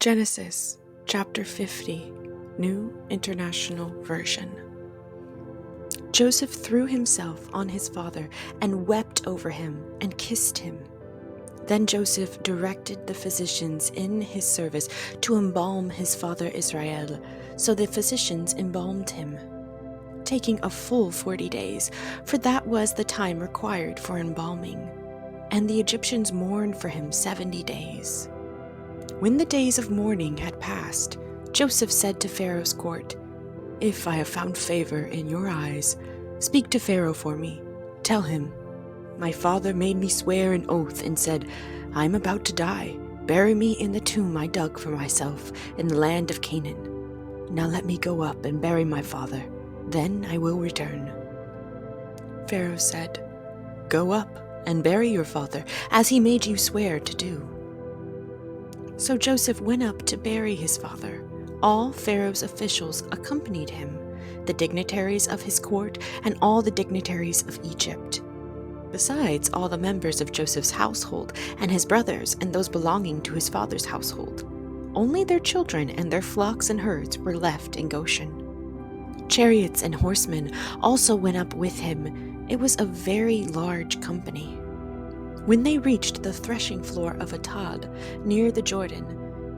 Genesis chapter 50, New International Version. Joseph threw himself on his father and wept over him and kissed him. Then Joseph directed the physicians in his service to embalm his father Israel, so the physicians embalmed him, taking a full 40 days, for that was the time required for embalming. And the Egyptians mourned for him 70 days. When the days of mourning had passed, Joseph said to Pharaoh's court, "If I have found favor in your eyes, speak to Pharaoh for me. Tell him, my father made me swear an oath and said, I am about to die. Bury me in the tomb I dug for myself in the land of Canaan. Now let me go up and bury my father. Then I will return." Pharaoh said, "Go up and bury your father, as he made you swear to do." So Joseph went up to bury his father. All Pharaoh's officials accompanied him, the dignitaries of his court and all the dignitaries of Egypt, besides all the members of Joseph's household and his brothers and those belonging to his father's household. Only their children and their flocks and herds were left in Goshen. Chariots and horsemen also went up with him. It was a very large company. When they reached the threshing floor of Atad, near the Jordan,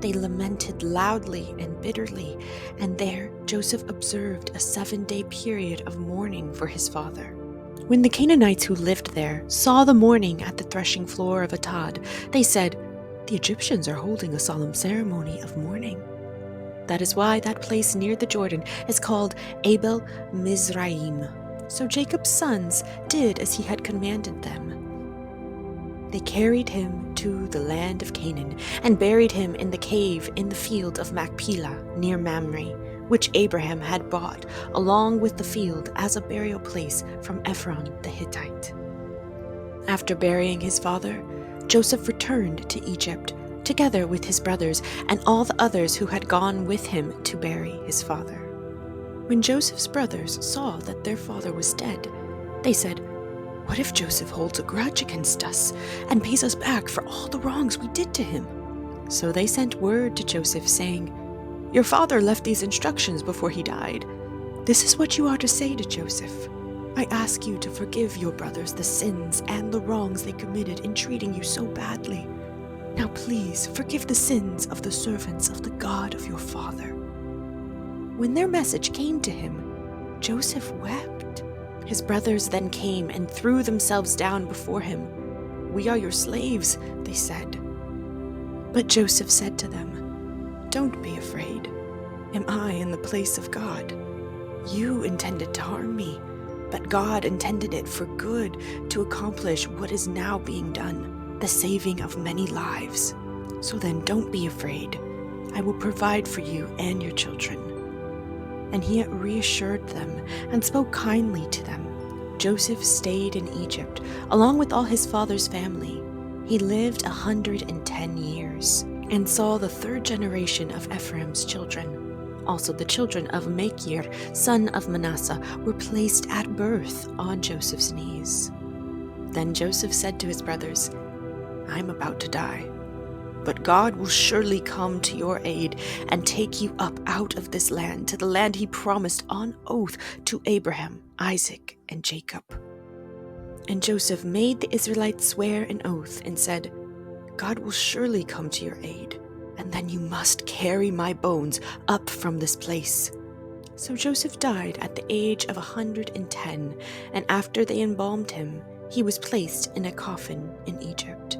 they lamented loudly and bitterly, and there Joseph observed a 7-day period of mourning for his father. When the Canaanites who lived there saw the mourning at the threshing floor of Atad, they said, "The Egyptians are holding a solemn ceremony of mourning." That is why that place near the Jordan is called Abel Mizraim. So Jacob's sons did as he had commanded them. They carried him to the land of Canaan and buried him in the cave in the field of Machpelah near Mamre, which Abraham had bought along with the field as a burial place from Ephron the Hittite. After burying his father, Joseph returned to Egypt, together with his brothers and all the others who had gone with him to bury his father. When Joseph's brothers saw that their father was dead, they said, "What if Joseph holds a grudge against us and pays us back for all the wrongs we did to him?" So they sent word to Joseph saying, "Your father left these instructions before he died. This is what you are to say to Joseph. I ask you to forgive your brothers the sins and the wrongs they committed in treating you so badly. Now please forgive the sins of the servants of the God of your father." When their message came to him, Joseph wept. His brothers then came and threw themselves down before him. "We are your slaves," they said. But Joseph said to them, "Don't be afraid. Am I in the place of God? You intended to harm me, but God intended it for good to accomplish what is now being done, the saving of many lives. So then don't be afraid. I will provide for you and your children." And he reassured them and spoke kindly to them. Joseph stayed in Egypt, along with all his father's family. He lived 110 years, and saw the 3rd generation of Ephraim's children. Also the children of Machir, son of Manasseh, were placed at birth on Joseph's knees. Then Joseph said to his brothers, "I am about to die. But God will surely come to your aid and take you up out of this land to the land he promised on oath to Abraham, Isaac, and Jacob." And Joseph made the Israelites swear an oath and said, "God will surely come to your aid, and then you must carry my bones up from this place." So Joseph died at the age of 110, and after they embalmed him, he was placed in a coffin in Egypt.